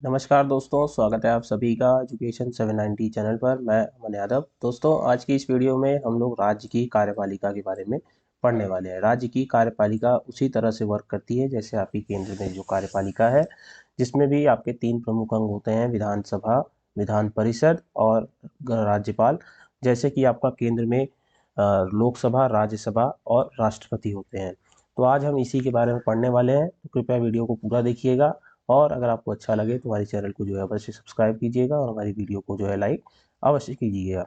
नमस्कार दोस्तों, स्वागत है आप सभी का एजुकेशन 790 चैनल पर। मैं अमन यादव। दोस्तों, आज की इस वीडियो में हम लोग राज्य की कार्यपालिका के बारे में पढ़ने वाले हैं। राज्य की कार्यपालिका उसी तरह से वर्क करती है जैसे आपकी केंद्र में जो कार्यपालिका है, जिसमें भी आपके तीन प्रमुख अंग होते हैं: विधानसभा, विधान परिषद और राज्यपाल। जैसे कि आपका केंद्र में लोकसभा, राज्यसभा और राष्ट्रपति होते हैं। तो आज हम इसी के बारे में पढ़ने वाले हैं, तो कृपया वीडियो को पूरा देखिएगा। और अगर आपको अच्छा लगे तो हमारे चैनल को जो है अवश्य सब्सक्राइब कीजिएगा और हमारी वीडियो को जो है लाइक अवश्य कीजिएगा।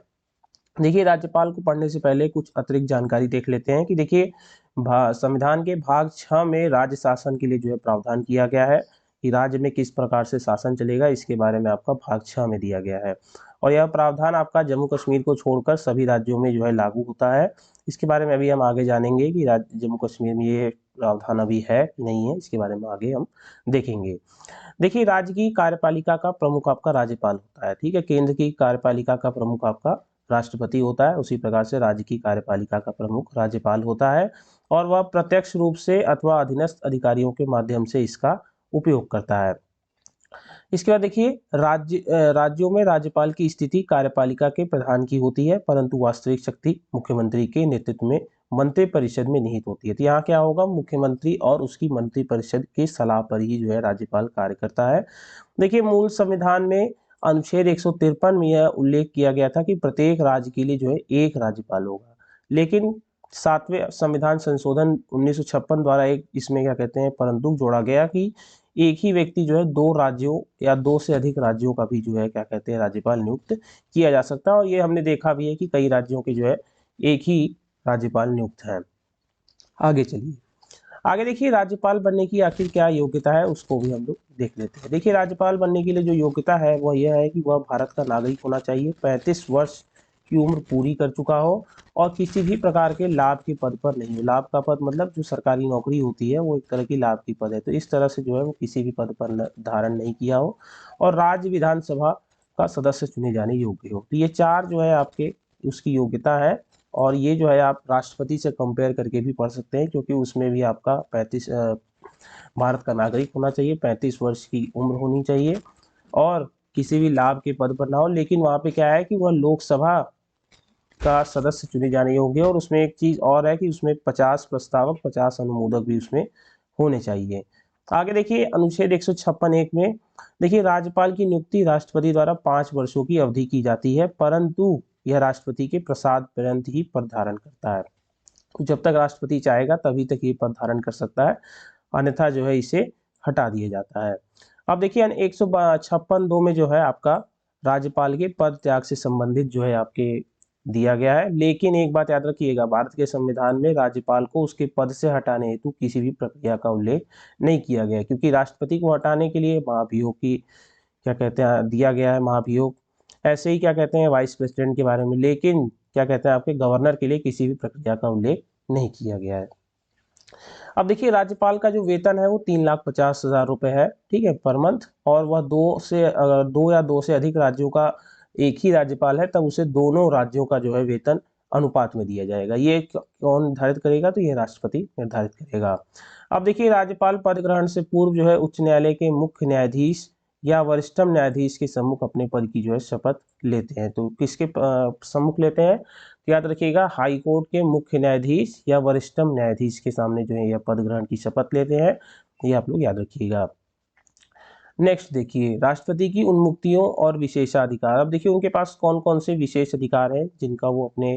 देखिए, राज्यपाल को पढ़ने से पहले कुछ अतिरिक्त जानकारी देख लेते हैं कि देखिए, संविधान के भाग 6 में राज्य शासन के लिए जो है प्रावधान किया गया है कि राज्य में किस प्रकार से शासन चलेगा, इसके बारे में आपका भाग 6 में दिया गया है। और यह प्रावधान आपका जम्मू कश्मीर को छोड़कर सभी राज्यों में जो है लागू होता है। इसके बारे में अभी हम आगे जानेंगे कि जम्मू कश्मीर में ये प्रावधान अभी है कि नहीं है, इसके बारे में आगे हम देखेंगे। देखिए, राज्य की कार्यपालिका का प्रमुख आपका राज्यपाल होता है, ठीक है। केंद्र की कार्यपालिका का प्रमुख आपका राष्ट्रपति होता है, उसी प्रकार से राज्य की कार्यपालिका का प्रमुख राज्यपाल होता है। और वह प्रत्यक्ष रूप से अथवा अधीनस्थ अधिकारियों के माध्यम से इसका उपयोग करता है। इसके बाद देखिए, राज्यों में राज्यपाल की स्थिति कार्यपालिका के प्रधान की होती है, परंतु वास्तविक शक्ति मुख्यमंत्री के नेतृत्व में मंत्रिपरिषद में निहित होती है। तो यहाँ क्या होगा, मुख्यमंत्री और उसकी मंत्रिपरिषद की सलाह पर ही जो है राज्यपाल कार्य करता है। देखिए, मूल संविधान में अनुच्छेद 153 में यह उल्लेख किया गया था कि प्रत्येक राज्य के लिए जो है एक राज्यपाल होगा। लेकिन 7वें संविधान संशोधन 1956 द्वारा एक इसमें क्या कहते हैं परंतु जोड़ा गया कि एक ही व्यक्ति जो है दो राज्यों या दो से अधिक राज्यों का भी जो है क्या कहते हैं राज्यपाल नियुक्त किया जा सकता है। और ये हमने देखा भी है कि कई राज्यों के जो है एक ही राज्यपाल नियुक्त है। आगे चलिए, आगे देखिए, राज्यपाल बनने की आखिर क्या योग्यता है उसको भी हम लोग देख लेते हैं। देखिए, राज्यपाल बनने के लिए जो योग्यता है वह यह है कि वह भारत का नागरिक होना चाहिए, 35 वर्ष की उम्र पूरी कर चुका हो और किसी भी प्रकार के लाभ के पद पर नहीं हो। लाभ का पद मतलब जो सरकारी नौकरी होती है वो एक तरह की लाभ की पद है, तो इस तरह से जो है वो किसी भी पद पर धारण नहीं किया हो और राज्य विधानसभा का सदस्य चुने जाने योग्य हो। तो ये चार जो है आपके उसकी योग्यता है। और ये जो है आप राष्ट्रपति से कंपेयर करके भी पढ़ सकते हैं, क्योंकि उसमें भी आपका 35 भारत का नागरिक होना चाहिए, 35 वर्ष की उम्र होनी चाहिए और किसी भी लाभ के पद पर ना हो। लेकिन वहाँ पे क्या है कि वह लोकसभा का सदस्य चुने जाने योग्य है। और उसमें एक चीज और है कि उसमें 50 प्रस्तावक, 50 अनुमोदक भी उसमें होने चाहिए। आगे देखिए, अनुच्छेद 156(1) में देखिए, राज्यपाल की नियुक्ति राष्ट्रपति द्वारा 5 वर्षों की अवधि की जाती है, परंतु यह राष्ट्रपति के प्रसाद पर्यंत ही पद धारण करता है। तो जब तक राष्ट्रपति चाहेगा तभी तक ये पद धारण कर सकता है, अन्यथा जो है इसे हटा दिया जाता है। अब देखिए, 156(2) में जो है आपका राज्यपाल के पद त्याग से संबंधित जो है आपके दिया गया है। लेकिन एक बात याद रखिएगा, भारत के संविधान में राज्यपाल को उसके पद से हटाने हेतु किसी भी प्रक्रिया का उल्लेख नहीं किया गया, क्योंकि राष्ट्रपति को हटाने के लिए महाभियोग की क्या कहते हैं दिया गया है, महाभियोग। ऐसे ही क्या कहते हैं वाइस प्रेसिडेंट के बारे में, लेकिन क्या कहते हैं आपके गवर्नर के लिए किसी भी प्रक्रिया का उल्लेख नहीं किया गया है। अब देखिए, राज्यपाल का जो वेतन है वो 3,50,000 रुपए है, ठीक है, पर मंथ। और वह अगर दो या दो से अधिक राज्यों का एक ही राज्यपाल है तब उसे दोनों राज्यों का जो है वेतन अनुपात में दिया जाएगा। ये कौन निर्धारित करेगा, तो ये राष्ट्रपति निर्धारित करेगा। अब देखिए, राज्यपाल पद ग्रहण से पूर्व जो है उच्च न्यायालय के मुख्य न्यायाधीश या वरिष्ठतम न्यायाधीश के सम्मुख अपने पद की जो है शपथ लेते हैं। तो किसके सम्मुख लेते हैं, तो याद रखिएगा, हाई कोर्ट के मुख्य न्यायाधीश या वरिष्ठतम न्यायाधीश के सामने जो है यह पद ग्रहण की शपथ लेते हैं। ये आप लोग याद रखिएगा। नेक्स्ट देखिए, राष्ट्रपति की उन्मुक्तियों और विशेषाधिकार। अब देखिए, उनके पास कौन कौन से विशेष अधिकार हैं जिनका वो अपने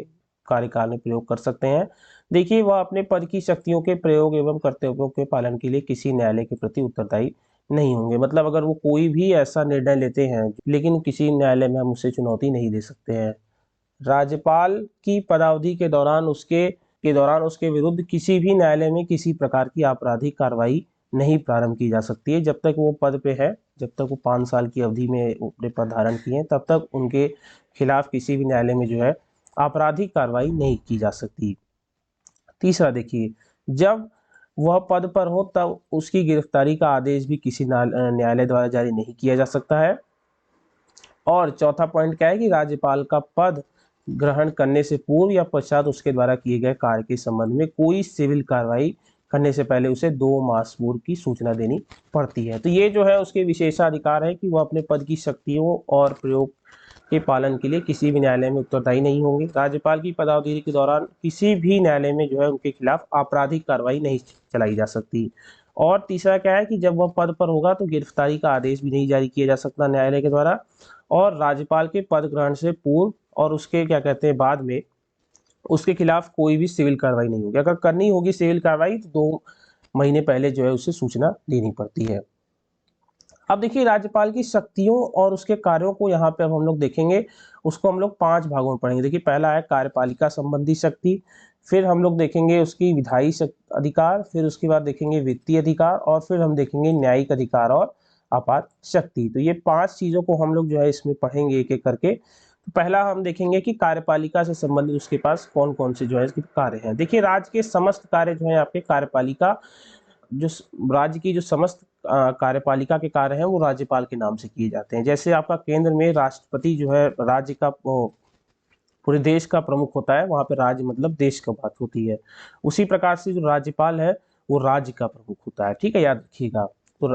कार्यकाल में प्रयोग कर सकते हैं। देखिए, वह अपने पद की शक्तियों के प्रयोग एवं कर्तव्यों के पालन के लिए किसी न्यायालय के प्रति उत्तरदायी नहीं होंगे। मतलब अगर वो कोई भी ऐसा निर्णय लेते हैं लेकिन किसी न्यायालय में हम उसे चुनौती नहीं दे सकते हैं। राज्यपाल की पदावधि के दौरान उसके विरुद्ध किसी भी न्यायालय में किसी प्रकार की आपराधिक कार्रवाई नहीं प्रारंभ की जा सकती है। जब तक वो पद पे है, जब तक वो 5 साल की अवधि में अपने पद धारण किए हैं, तब तक उनके खिलाफ किसी भी न्यायालय में जो है आपराधिक कार्रवाई नहीं की जा सकती। तीसरा देखिए, जब वह पद पर हो तब उसकी गिरफ्तारी का आदेश भी किसी न्यायालय द्वारा जारी नहीं किया जा सकता है। और चौथा पॉइंट क्या है कि राज्यपाल का पद ग्रहण करने से पूर्व या पश्चात उसके द्वारा किए गए कार्य के संबंध में कोई सिविल कार्रवाई करने से पहले उसे 2 मास पूर्व की सूचना देनी पड़ती है। तो ये जो है उसके विशेषाधिकार है कि वो अपने पद की शक्तियों और प्रयोग के पालन के लिए किसी भी न्यायालय में उत्तरदायी नहीं होंगे। राज्यपाल की पदावधि के दौरान किसी भी न्यायालय में जो है उनके खिलाफ आपराधिक कार्रवाई नहीं चलाई जा सकती। और तीसरा क्या है कि जब वह पद पर होगा तो गिरफ्तारी का आदेश भी नहीं जारी किया जा सकता न्यायालय के द्वारा। और राज्यपाल के पद ग्रहण से पूर्व और उसके क्या कहते हैं बाद में उसके खिलाफ कोई भी सिविल कार्रवाई नहीं होगी। अगर करनी होगी सिविल कार्रवाई तो 2 महीने पहले जो है उसे सूचना देनी पड़ती है। अब देखिए राज्यपाल की शक्तियों और उसके कार्यों को यहाँ पे अब हम लोग देखेंगे। उसको हम लोग 5 भागों में पढ़ेंगे। देखिए पहला है कार्यपालिका संबंधी शक्ति, फिर हम लोग देखेंगे उसकी विधायी अधिकार, फिर उसके बाद देखेंगे वित्तीय अधिकार और फिर हम देखेंगे न्यायिक अधिकार और आपात शक्ति। तो ये 5 चीजों को हम लोग जो है इसमें पढ़ेंगे एक एक करके। तो पहला हम देखेंगे कि कार्यपालिका से संबंधित उसके पास कौन कौन से जो है इसके कार्य हैं। देखिए राज्य के समस्त कार्य जो है आपके कार्यपालिका जो राज्य की जो समस्त कार्यपालिका के कार्य हैं वो राज्यपाल के नाम से किए जाते हैं। जैसे आपका केंद्र में राष्ट्रपति जो है राज्य का पूरे देश का प्रमुख होता है, वहाँ पे राज्य मतलब देश का बात होती है। उसी प्रकार से जो राज्यपाल है वो राज्य का प्रमुख होता है। ठीक है, याद रखिएगा। तो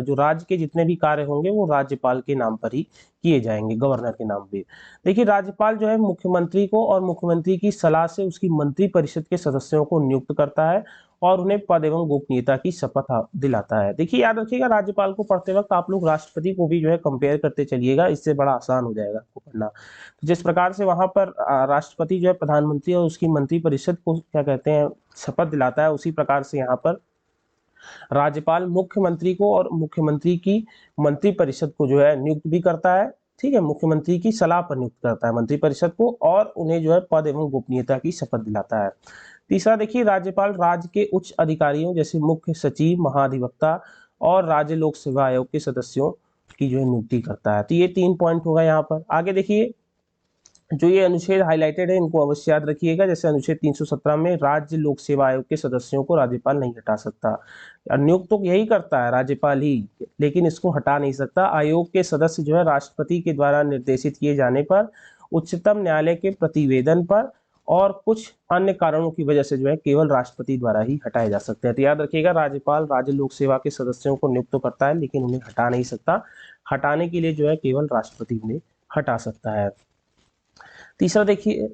जो राज्य के जितने भी कार्य होंगे वो राज्यपाल के नाम पर ही किए जाएंगे, गवर्नर के नाम पे। देखिए राज्यपाल जो है मुख्यमंत्री को और मुख्यमंत्री की सलाह से उसकी मंत्री परिषद के सदस्यों को नियुक्त करता है और उन्हें पद एवं गोपनीयता की शपथ दिलाता है। देखिए याद रखिएगा राज्यपाल को पढ़ते वक्त आप लोग राष्ट्रपति को भी जो है कंपेयर करते चलिएगा, इससे बड़ा आसान हो जाएगा आपको पढ़ना। तो जिस प्रकार से वहां पर राष्ट्रपति जो है प्रधानमंत्री और उसकी मंत्री परिषद को क्या कहते हैं शपथ दिलाता है, उसी प्रकार से यहाँ पर राज्यपाल मुख्यमंत्री को और मुख्यमंत्री की मंत्री परिषद को जो है नियुक्त भी करता है। ठीक है, मुख्यमंत्री की सलाह पर नियुक्त करता है मंत्री परिषद को और उन्हें जो है पद एवं गोपनीयता की शपथ दिलाता है। तीसरा देखिए राज्यपाल राज्य के उच्च अधिकारियों जैसे मुख्य सचिव, महाधिवक्ता और राज्य लोक सेवा आयोग के सदस्यों की जो है नियुक्ति करता है। तो ये 3 पॉइंट होगा यहाँ पर। आगे देखिए जो ये अनुच्छेद हाईलाइटेड है इनको अवश्य याद रखिएगा। जैसे अनुच्छेद 317 में राज्य लोक सेवा आयोग के सदस्यों को राज्यपाल नहीं हटा सकता। नियुक्त तो यही करता है राज्यपाल ही, लेकिन इसको हटा नहीं सकता। आयोग के सदस्य जो है राष्ट्रपति के द्वारा निर्देशित किए जाने पर, उच्चतम न्यायालय के प्रतिवेदन पर और कुछ अन्य कारणों की वजह से जो है केवल राष्ट्रपति द्वारा ही हटाए जा सकते हैं। तो याद रखिएगा राज्यपाल राज्य लोक सेवा के सदस्यों को नियुक्त तो करता है लेकिन उन्हें हटा नहीं सकता। हटाने के लिए जो है केवल राष्ट्रपति उन्हें हटा सकता है। तीसरा देखिए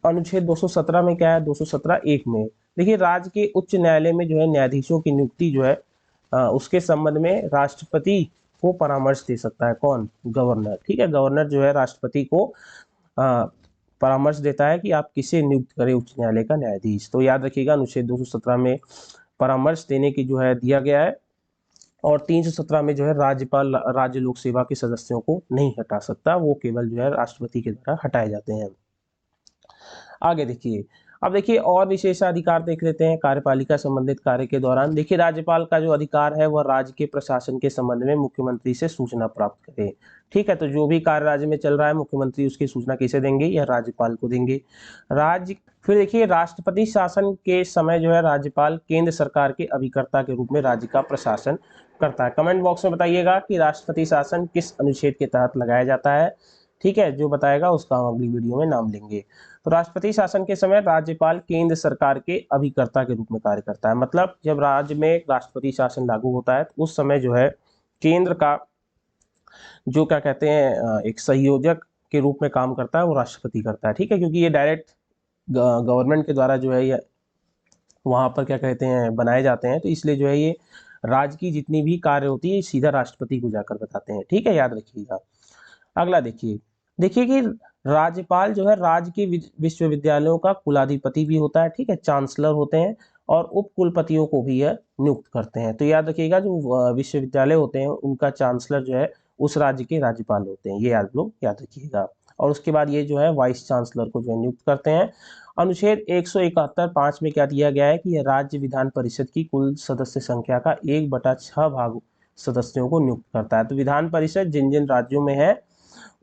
अनुच्छेद 217 में क्या है, 217(1) में देखिए राज्य के उच्च न्यायालय में जो है न्यायाधीशों की नियुक्ति जो है उसके संबंध में राष्ट्रपति को परामर्श दे सकता है। कौन? गवर्नर। ठीक है, गवर्नर जो है राष्ट्रपति को परामर्श देता है कि आप किसे नियुक्त करें उच्च न्यायालय का न्यायाधीश। तो याद रखिएगा अनुच्छेद 217 में परामर्श देने की जो है दिया गया है और 317 में जो है राज्यपाल राज्य लोक सेवा के सदस्यों को नहीं हटा सकता, वो केवल जो है राष्ट्रपति के द्वारा हटाए जाते हैं। आगे देखिए, अब देखिए और विशेषाधिकार देख लेते हैं कार्यपालिका संबंधित कार्य के दौरान। देखिए राज्यपाल का जो अधिकार है वह राज्य के प्रशासन के संबंध में मुख्यमंत्री से सूचना प्राप्त करे। ठीक है, तो जो भी कार्य राज्य में चल रहा है मुख्यमंत्री उसकी सूचना किसे देंगे? या राज्यपाल को देंगे। राज्य फिर देखिए राष्ट्रपति शासन के समय जो है राज्यपाल केंद्र सरकार के अभिकर्ता के रूप में राज्य का प्रशासन करता है। कमेंट बॉक्स में बताइएगा कि राष्ट्रपति शासन किस अनुच्छेद के तहत लगाया जाता है। ठीक है, जो बताएगा उसका हम अगली वीडियो में नाम लेंगे। तो राष्ट्रपति शासन के समय राज्यपाल केंद्र सरकार के अभिकर्ता के रूप में कार्य करता है। मतलब जब राज्य में राष्ट्रपति शासन लागू होता है तो उस समय जो है केंद्र का जो क्या कहते हैं एक संयोजक के रूप में काम करता है वो राष्ट्रपति करता है। ठीक है, क्योंकि ये डायरेक्ट गवर्नमेंट के द्वारा जो है ये वहां पर क्या कहते हैं बनाए जाते हैं, तो इसलिए जो है ये राज्य की जितनी भी कार्य होती है सीधा राष्ट्रपति को जाकर बताते हैं। ठीक है, याद रखिएगा। अगला देखिए, देखिए कि राज्यपाल जो है राज्य के विश्वविद्यालयों का कुलाधिपति भी होता है। ठीक है, चांसलर होते हैं और उप कुलपतियों को भी यह नियुक्त करते हैं। तो याद रखिएगा जो विश्वविद्यालय होते हैं उनका चांसलर जो है उस राज्य के राज्यपाल होते हैं, ये आप लोग याद रखिएगा। और उसके बाद ये जो है वाइस चांसलर को जो है नियुक्त करते हैं। अनुच्छेद 171(5) में क्या दिया गया है कि यह राज्य विधान परिषद की कुल सदस्य संख्या का 1/6 भाग सदस्यों को नियुक्त करता है। तो विधान परिषद जिन जिन राज्यों में है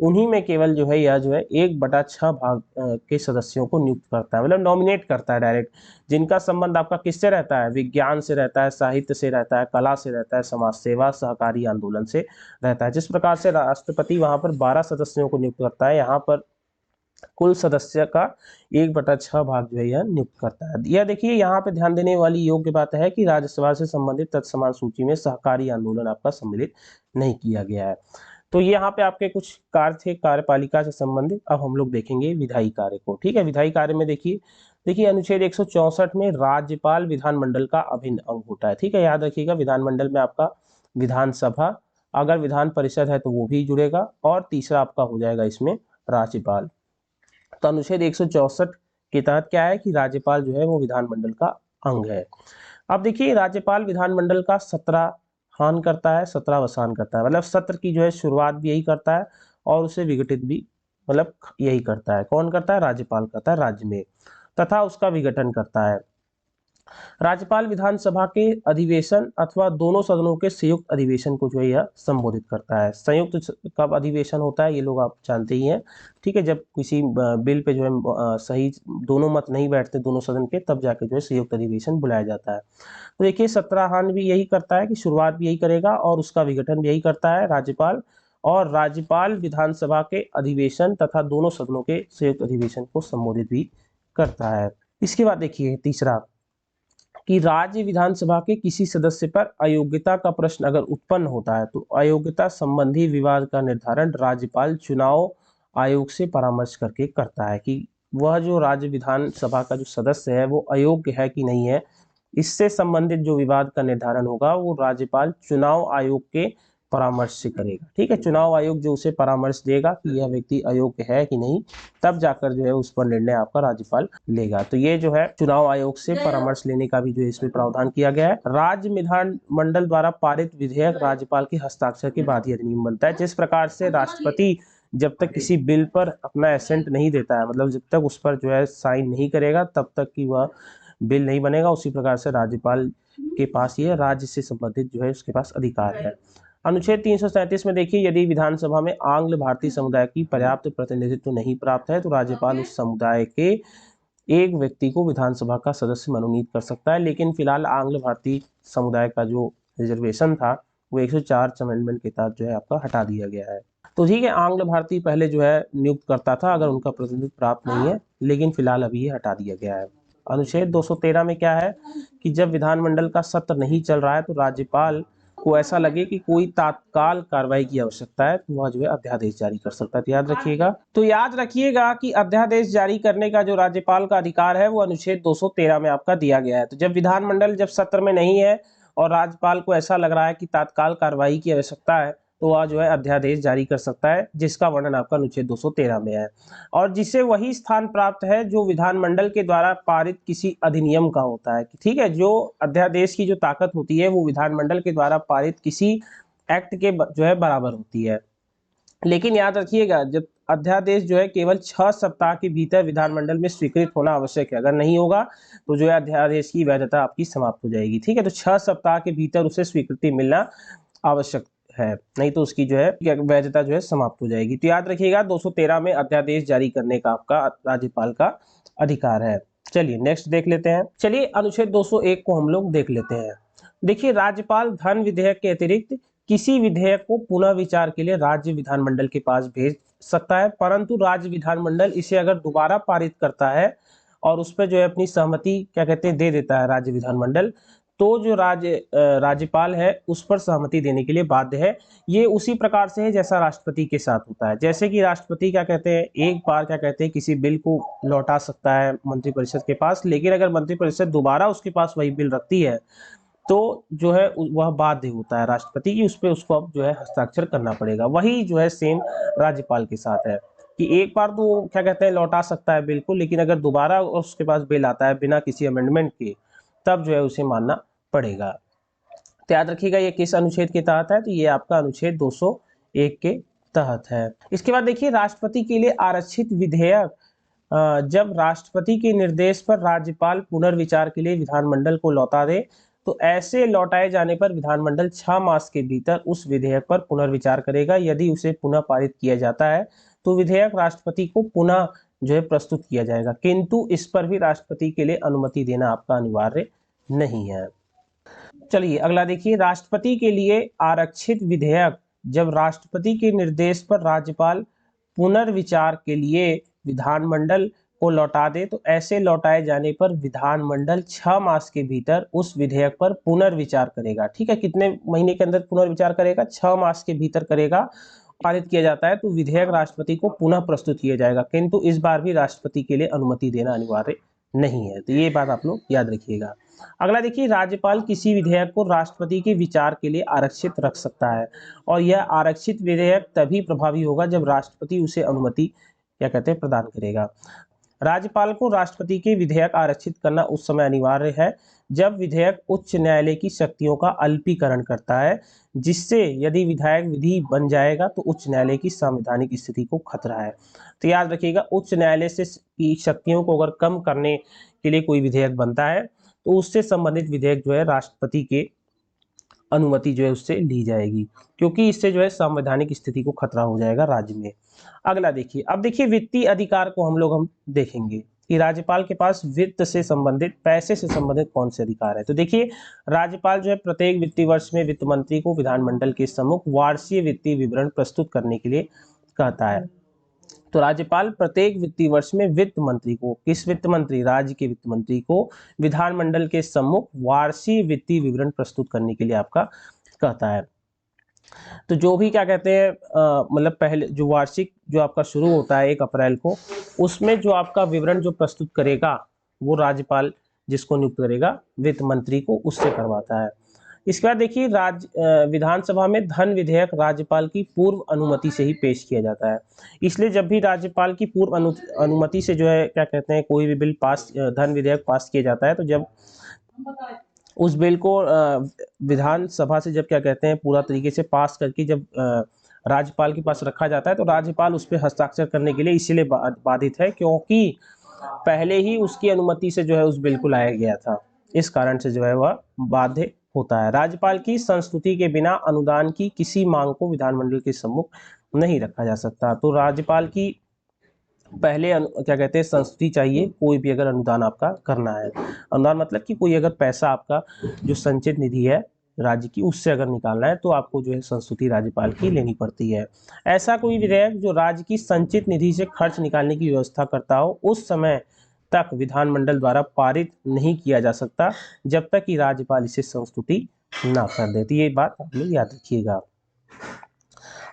उन्हीं में केवल जो है यह जो है 1/6 भाग के सदस्यों को नियुक्त करता है, मतलब नॉमिनेट करता है डायरेक्ट। जिनका संबंध आपका किससे रहता है? विज्ञान से रहता है, साहित्य से रहता है, कला से रहता है, समाज सेवा, सहकारी आंदोलन से रहता है। जिस प्रकार से राष्ट्रपति वहां पर 12 सदस्यों को नियुक्त करता है, यहाँ पर कुल सदस्य का 1/6 भाग जो है यह नियुक्त करता है। यह देखिए यहाँ पे ध्यान देने वाली योग्य बात है कि राज्यसभा से संबंधित तत्समान सूची में सहकारी आंदोलन आपका सम्मिलित नहीं किया गया है। तो ये यहाँ पे आपके कुछ कार्य थे कार्यपालिका से संबंधित। अब हम लोग देखेंगे विधायी कार्य को। ठीक है, विधायी कार्य में देखिए अनुच्छेद 164 में राज्यपाल विधानमंडल का अभिन्न अंग होता है। ठीक है, याद रखिएगा विधानमंडल में आपका विधानसभा, अगर विधान परिषद है तो वो भी जुड़ेगा, और तीसरा आपका हो जाएगा इसमें राज्यपाल। तो अनुच्छेद 164 के तहत क्या है कि राज्यपाल जो है वो विधानमंडल का अंग है। अब देखिए राज्यपाल विधानमंडल का 17 करता है, 17 करता है, मतलब सत्र की जो है शुरुआत भी यही करता है और उसे विघटित भी मतलब यही करता है। कौन करता है? राज्यपाल करता है राज्य में, तथा उसका विघटन करता है। राज्यपाल विधानसभा के अधिवेशन अथवा दोनों सदनों के संयुक्त अधिवेशन को जो है यह संबोधित करता है। संयुक्त कब अधिवेशन होता है ये लोग आप जानते ही हैं। ठीक है, जब किसी बिल पे जो है सही दोनों मत नहीं बैठते दोनों सदन के, तब जाके जो है संयुक्त अधिवेशन बुलाया जाता है। तो देखिए 17 भी यही करता है कि शुरुआत भी यही करेगा और उसका विघटन भी यही करता है राज्यपाल। और राज्यपाल विधानसभा के अधिवेशन तथा दोनों सदनों के संयुक्त अधिवेशन को संबोधित भी करता है। इसके बाद देखिए तीसरा कि राज्य विधानसभा के किसी सदस्य पर अयोग्यता का प्रश्न अगर उत्पन्न होता है तो अयोग्यता संबंधी विवाद का निर्धारण राज्यपाल चुनाव आयोग से परामर्श करके करता है कि वह जो राज्य विधानसभा का जो सदस्य है वो अयोग्य है कि नहीं है। इससे संबंधित जो विवाद का निर्धारण होगा वो राज्यपाल चुनाव आयोग के परामर्श से करेगा। ठीक है, चुनाव आयोग जो उसे परामर्श देगा कि यह व्यक्ति अयोग्य है कि नहीं, तब जाकर जो है उस पर निर्णय आपका राज्यपाल लेगा। तो ये जो है चुनाव आयोग से परामर्श लेने का भी जो है इसमें प्रावधान किया गया है। राज्य विधानमंडल द्वारा पारित विधेयक राज्यपाल के हस्ताक्षर के बाद ही अधिनियम बनता है। जिस प्रकार से राष्ट्रपति जब तक किसी बिल पर अपना एसेंट नहीं देता है, मतलब जब तक उस पर जो है साइन नहीं करेगा तब तक कि वह बिल नहीं बनेगा, उसी प्रकार से राज्यपाल के पास ये राज्य से संबंधित जो है उसके पास अधिकार है। अनुच्छेद 337 में देखिए यदि विधानसभा में आंग्ल भारतीय समुदाय की पर्याप्त प्रतिनिधित्व नहीं प्राप्त है तो राज्यपाल उस समुदाय के एक व्यक्ति को विधानसभा का सदस्य मनोनीत कर सकता है। लेकिन फिलहाल आंग्ल भारतीय समुदाय का जो रिजर्वेशन था वो 104 अमेंडमेंट के तहत जो है आपका हटा दिया गया है। तो ठीक है, आंग्ल भारतीय पहले जो है नियुक्त करता था अगर उनका प्रतिनिधित्व प्राप्त नहीं है, लेकिन फिलहाल अभी ये हटा दिया गया है। अनुच्छेद 213 में क्या है कि जब विधानमंडल का सत्र नहीं चल रहा है तो राज्यपाल को ऐसा लगे कि कोई तात्काल कार्रवाई की आवश्यकता है तो वह जो है अध्यादेश जारी कर सकता है। तो याद रखिएगा कि अध्यादेश जारी करने का जो राज्यपाल का अधिकार है वो अनुच्छेद 213 में आपका दिया गया है। तो जब विधानमंडल जब सत्र में नहीं है और राज्यपाल को ऐसा लग रहा है कि तात्काल कार्रवाई की आवश्यकता है तो वह जो है अध्यादेश जारी कर सकता है, जिसका वर्णन आपका अनुच्छेद 213 में है, और जिसे वही स्थान प्राप्त है जो विधानमंडल के द्वारा पारित किसी अधिनियम का होता है। ठीक है, जो अध्यादेश की जो ताकत होती है वो विधानमंडल के द्वारा पारित किसी एक्ट के जो है बराबर होती है। लेकिन याद रखिएगा जब अध्यादेश जो है केवल 6 सप्ताह के भीतर विधानमंडल में स्वीकृत होना आवश्यक है। अगर नहीं होगा तो जो है अध्यादेश की वैधता आपकी समाप्त हो जाएगी। ठीक है, तो 6 सप्ताह के भीतर उसे स्वीकृति मिलना आवश्यक है, नहीं तो उसकी जो है वैधता जो है समाप्त हो जाएगी। तो याद रखिएगा 213 में अध्यादेश जारी करने का आपका राज्यपाल का अधिकार है। चलिए नेक्स्ट देख लेते हैं। चलिए अनुच्छेद 201 को हम लोग देख लेते हैं। देखिए राज्यपाल धन विधेयक के अतिरिक्त किसी विधेयक को पुनः विचार के लिए राज्य विधानमंडल के पास भेज सकता है, परंतु राज्य विधानमंडल इसे अगर दोबारा पारित करता है और उस पर जो है अपनी सहमति क्या कहते हैं दे देता है राज्य विधानमंडल, तो जो राज्यपाल है उस पर सहमति देने के लिए बाध्य है। ये उसी प्रकार से है जैसा राष्ट्रपति के साथ होता है। जैसे कि राष्ट्रपति क्या कहते हैं एक बार क्या कहते हैं किसी बिल को लौटा सकता है मंत्रिपरिषद के पास, लेकिन अगर मंत्रिपरिषद दोबारा उसके पास वही बिल रखती है तो जो है वह बाध्य होता है राष्ट्रपति की उस पर उसको अब जो है हस्ताक्षर करना पड़ेगा। वही जो है सेम राज्यपाल के साथ है कि एक बार तो क्या कहते हैं लौटा सकता है बिल को, लेकिन अगर दोबारा उसके पास बिल आता है बिना किसी अमेंडमेंट के तब जो है उसे मानना पड़ेगा। तो याद रखिएगा ये किस अनुच्छेद के तहत है, तो ये आपका अनुच्छेद 201 के तहत है। इसके बाद देखिए राष्ट्रपति के लिए आरक्षित विधेयक जब राष्ट्रपति के निर्देश पर राज्यपाल पुनर्विचार के लिए विधानमंडल को लौटा दे तो ऐसे लौटाए जाने पर विधानमंडल 6 मास के भीतर उस विधेयक पर पुनर्विचार करेगा। यदि उसे पुनः पारित किया जाता है तो विधेयक राष्ट्रपति को पुनः जो है प्रस्तुत किया जाएगा, किंतु इस पर भी राष्ट्रपति के लिए अनुमति देना आपका अनिवार्य नहीं है। चलिए अगला देखिए राष्ट्रपति के लिए आरक्षित विधेयक जब राष्ट्रपति के निर्देश पर राज्यपाल पुनर्विचार के लिए विधानमंडल को लौटा दे तो ऐसे लौटाए जाने पर विधानमंडल 6 मास के भीतर उस विधेयक पर पुनर्विचार करेगा। ठीक है, कितने महीने के अंदर पुनर्विचार करेगा? 6 मास के भीतर करेगा। पारित किया जाता है तो विधेयक राष्ट्रपति को पुनः प्रस्तुत किया जाएगा, किंतु इस बार भी राष्ट्रपति के लिए अनुमति देना अनिवार्य नहीं है। तो ये बात आप लोग याद रखिएगा। अगला देखिए, राज्यपाल किसी विधेयक को राष्ट्रपति के विचार के लिए आरक्षित रख सकता है और यह आरक्षित विधेयक तभी प्रभावी होगा जब राष्ट्रपति उसे अनुमति क्या कहते हैं प्रदान करेगा। राज्यपाल को राष्ट्रपति के विधेयक आरक्षित करना उस समय अनिवार्य है जब विधेयक उच्च न्यायालय की शक्तियों का अल्पीकरण करता है, जिससे यदि विधायक विधि बन जाएगा तो उच्च न्यायालय की संवैधानिक स्थिति को खतरा है। तो याद रखिएगा, उच्च न्यायालय से की शक्तियों को अगर कम करने के लिए कोई विधेयक बनता है तो उससे संबंधित विधेयक जो है राष्ट्रपति के अनुमति जो है उससे ली जाएगी, क्योंकि इससे जो है संवैधानिक स्थिति को खतरा हो जाएगा राज्य में। अगला देखिए, अब देखिए वित्तीय अधिकार को हम देखेंगे कि राज्यपाल के पास वित्त से संबंधित, पैसे से संबंधित कौन से अधिकार है। तो देखिए, राज्यपाल जो है प्रत्येक वित्तीय वर्ष में वित्त मंत्री को विधानमंडल के सम्मुख वार्षिक वित्तीय विवरण प्रस्तुत करने के लिए कहता है। तो राज्यपाल प्रत्येक वित्तीय वर्ष में वित्त मंत्री को, किस वित्त मंत्री? राज्य के वित्त मंत्री को विधानमंडल के सम्मुख वार्षिक वित्तीय विवरण प्रस्तुत करने के लिए आपका कहता है। तो जो भी क्या कहते हैं मतलब पहले जो वार्षिक जो आपका शुरू होता है 1 अप्रैल को, उसमें जो आपका विवरण जो प्रस्तुत करेगा वो राज्यपाल जिसको नियुक्त करेगा वित्त मंत्री को, उससे करवाता है। इसके बाद देखिए, विधानसभा में धन विधेयक राज्यपाल की पूर्व अनुमति से ही पेश किया जाता है। इसलिए जब भी राज्यपाल की पूर्व अनुमति से जो है क्या कहते हैं कोई भी बिल पास, धन विधेयक पास किया जाता है, तो जब उस बिल को विधानसभा से जब क्या कहते हैं पूरा तरीके से पास करके जब राज्यपाल के पास रखा जाता है तो राज्यपाल उस पर हस्ताक्षर करने के लिए इसीलिए बाधित है क्योंकि पहले ही उसकी अनुमति से जो है उस बिल को लाया गया था। इस कारण से जो है वह बाध्य होता है। राज्यपाल की संस्तुति के बिना अनुदान की किसी मांग को विधानमंडल के सम्मुख नहीं रखा जा सकता। तो राज्यपाल की पहले क्या कहते हैं संस्तुति चाहिए, कोई भी अगर अनुदान आपका करना है। अनुदान मतलब कि कोई अगर पैसा आपका जो संचित निधि है राज्य की, उससे अगर निकालना है तो आपको जो है संस्तुति राज्यपाल की लेनी पड़ती है। ऐसा कोई विधेयक जो राज्य की संचित निधि से खर्च निकालने की व्यवस्था करता हो, उस समय तक विधानमंडल द्वारा पारित नहीं किया जा सकता जब तक कि राज्यपाल इसे संस्तुति ना कर देती। ये बात आप लोग याद रखिएगा।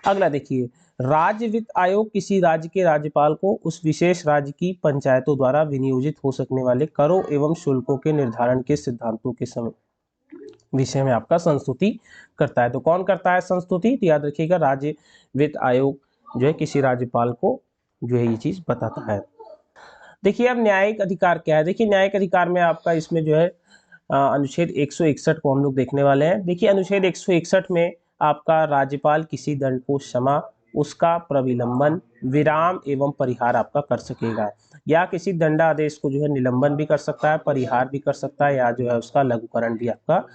अगला देखिए, राज्य वित्त आयोग किसी राज्य के राज्यपाल को उस विशेष राज्य की पंचायतों द्वारा विनियोजित हो सकने वाले करों एवं शुल्कों के निर्धारण के सिद्धांतों के विषय में आपका संस्तुति करता है। तो कौन करता है संस्तुति? तो याद रखिएगा, राज्य वित्त आयोग जो है किसी राज्यपाल को जो है ये चीज बताता है। देखिए, अब न्यायिक अधिकार क्या है। देखिए, न्यायिक अधिकार में आपका इसमें जो है अनुच्छेद 161 को हम लोग देखने वाले हैं। देखिए, अनुच्छेद 161 में आपका राज्यपाल किसी दंड को क्षमा, उसका प्रविलंबन, विराम एवं परिहार आपका कर सकेगा, या किसी दंडादेश को जो है निलंबन भी कर सकता है, परिहार भी कर सकता है, या जो है उसका लघुकरण भी आपका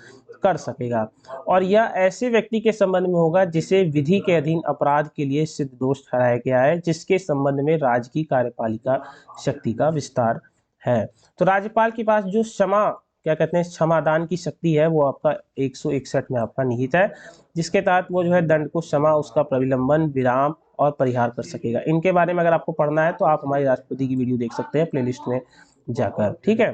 कर सकेगा। और यह ऐसे व्यक्ति के संबंध में होगा जिसे विधि के अधीन अपराध के लिए सिद्ध दोष ठहराया गया है, जिसके संबंध में राज्य की कार्यपालिका शक्ति का विस्तार है। तो राज्यपाल के पास जो क्षमा क्या कहते हैं क्षमादान की शक्ति है वो आपका 161 में आपका निहित है, जिसके तहत वो जो है दंड को क्षमा, उसका प्रविलंबन, विराम और परिहार कर सकेगा। इनके बारे में अगर आपको पढ़ना है तो आप हमारी राष्ट्रपति की वीडियो देख सकते हैं प्लेलिस्ट में जाकर। ठीक है,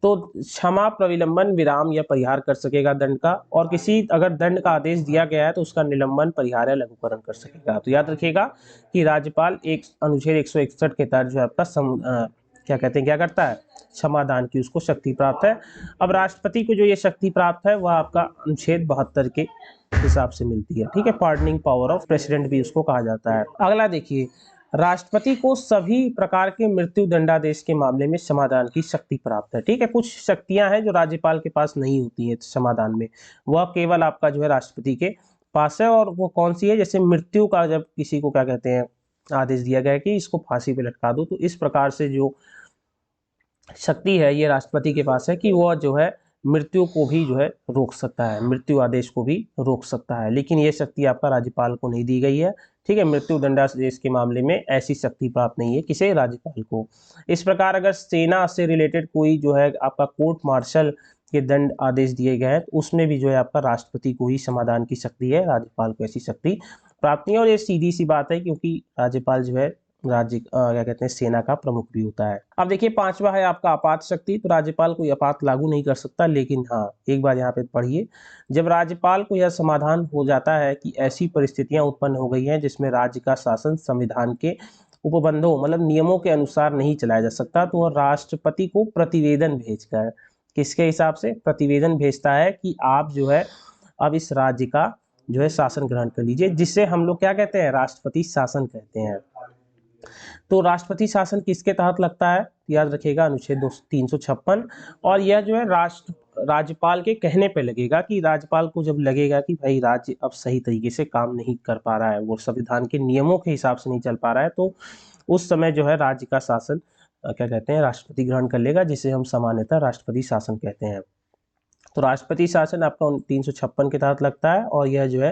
तो क्षमा, प्रविलंबन, विराम या परिहार कर सकेगा दंड का, और किसी अगर दंड का आदेश दिया गया है तो उसका निलंबन, परिहार या लघुकरण कर सकेगा। तो याद रखिएगा कि राज्यपाल एक अनुच्छेद 161 के तहत जो है आपका क्या कहते हैं क्या करता है क्षमादान की उसको शक्ति प्राप्त है। अब राष्ट्रपति को जो ये शक्ति प्राप्त है वह आपका अनुच्छेद 72 के हिसाब से मिलती है। ठीक है, पार्डनिंग पावर ऑफ प्रेसिडेंट भी उसको कहा जाता है। अगला देखिए, राष्ट्रपति को सभी प्रकार के मृत्यु दंडादेश के मामले में क्षमादान की शक्ति प्राप्त है। ठीक है, कुछ शक्तियां हैं जो राज्यपाल के पास नहीं होती है क्षमादान में, वह केवल आपका जो है राष्ट्रपति के पास है। और वो कौन सी है? जैसे मृत्यु का जब किसी को क्या कहते हैं आदेश दिया गया है कि इसको फांसी पे लटका दो, तो इस प्रकार से जो शक्ति है ये राष्ट्रपति के पास है कि वह जो है मृत्यु को भी जो है रोक सकता है, मृत्यु आदेश को भी रोक सकता है। लेकिन ये शक्ति आपका राज्यपाल को नहीं दी गई है। ठीक है, मृत्यु दंडादेश के मामले में ऐसी शक्ति प्राप्त नहीं है किसी राज्यपाल को। इस प्रकार अगर सेना से रिलेटेड कोई जो है आपका कोर्ट मार्शल के दंड आदेश दिए गए हैं तो उसमें भी जो है आपका राष्ट्रपति को ही समाधान की शक्ति है, राज्यपाल को ऐसी शक्ति प्राप्त नहीं है। और ये सीधी सी बात है क्योंकि राज्यपाल जो है क्या कहते हैं, सेना का प्रमुख भी होता है। अब देखिए पांचवा है आपका आपात शक्ति। तो राज्यपाल कोई आपात लागू नहीं कर सकता, लेकिन हाँ एक बार यहाँ पे पढ़िए, जब राज्यपाल को यह समाधान हो जाता है कि ऐसी परिस्थितियां उत्पन्न हो गई हैं जिसमें राज्य का शासन संविधान के उपबंधों मतलब नियमों के अनुसार नहीं चलाया जा सकता, तो वह राष्ट्रपति को प्रतिवेदन भेजकर, किसके हिसाब से, प्रतिवेदन भेजता है कि आप जो है अब इस राज्य का जो है शासन ग्रहण कर लीजिए, जिससे हम लोग क्या कहते हैं, राष्ट्रपति शासन कहते हैं। तो राष्ट्रपति शासन किसके तहत लगता है, याद रखिएगा अनुच्छेद 356। और यह जो है राज्यपाल के कहने पे लगेगा, कि राज्यपाल को जब लगेगा कि भाई राज्य अब सही तरीके से काम नहीं कर पा रहा है, वो संविधान के नियमों के हिसाब से नहीं चल पा रहा है, तो उस समय जो है राज्य का शासन क्या कहते हैं, राष्ट्रपति ग्रहण कर लेगा, जिसे हम सामान्यतः राष्ट्रपति शासन कहते हैं। तो राष्ट्रपति शासन आपका 356 के तहत लगता है, और यह जो है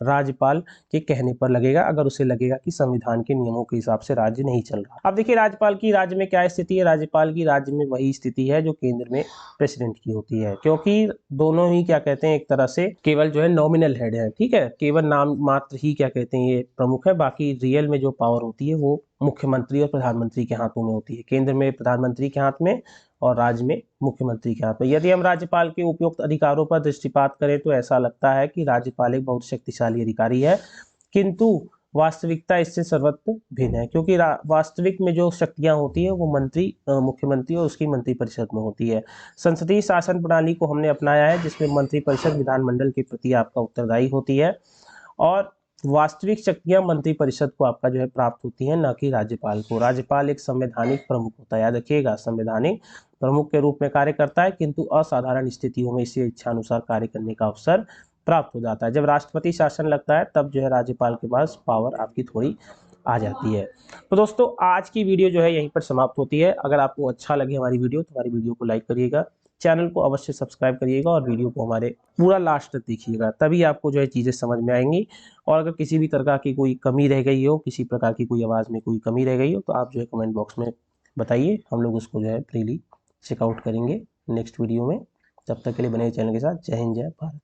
राज्यपाल के कहने पर लगेगा, अगर उसे लगेगा कि संविधान के नियमों के हिसाब से राज्य नहीं चल रहा। अब देखिए राज्यपाल की राज्य में क्या स्थिति है, राज्यपाल की राज्य में वही स्थिति है जो केंद्र में प्रेसिडेंट की होती है, क्योंकि दोनों ही क्या कहते हैं एक तरह से केवल जो है नॉमिनल हेड है, ठीक है, केवल नाम मात्र ही क्या कहते हैं ये प्रमुख है, बाकी रियल में जो पावर होती है वो मुख्यमंत्री और प्रधानमंत्री के हाथों में होती है, केंद्र में प्रधानमंत्री के हाथ में और राज्य में मुख्यमंत्री के हाथ में। यदि हम राज्यपाल के उपयुक्त अधिकारों पर दृष्टिपात करें तो ऐसा लगता है कि राज्यपाल एक बहुत शक्तिशाली अधिकारी है, किंतु वास्तविकता इससे सर्वत्र भिन्न है, क्योंकि वास्तविक में जो शक्तियां होती है वो मुख्यमंत्री और उसकी मंत्रिपरिषद में होती है। संसदीय शासन प्रणाली को हमने अपनाया है, जिसमें मंत्रिपरिषद विधानमंडल के प्रति आपका उत्तरदायी होती है, और वास्तविक शक्तियां मंत्रिपरिषद को आपका जो है प्राप्त होती हैं, न कि राज्यपाल को। राज्यपाल एक संवैधानिक प्रमुख होता है, याद रखिएगा, संवैधानिक प्रमुख के रूप में कार्य करता है, किंतु असाधारण स्थितियों में इसे इच्छानुसार कार्य करने का अवसर प्राप्त हो जाता है। जब राष्ट्रपति शासन लगता है तब जो है राज्यपाल के पास पावर आपकी थोड़ी आ जाती है। तो दोस्तों आज की वीडियो जो है यहीं पर समाप्त होती है। अगर आपको अच्छा लगे हमारी वीडियो तो हमारी वीडियो को लाइक करिएगा, चैनल को अवश्य सब्सक्राइब करिएगा, और वीडियो को हमारे पूरा लास्ट तक देखिएगा, तभी आपको जो है चीज़ें समझ में आएंगी। और अगर किसी भी प्रकार की कोई कमी रह गई हो, किसी प्रकार की कोई आवाज़ में कोई कमी रह गई हो, तो आप जो है कमेंट बॉक्स में बताइए, हम लोग उसको जो है फ्रीली चेकआउट करेंगे नेक्स्ट वीडियो में। तब तक के लिए बने चैनल के साथ। जय हिंद, जय भारत।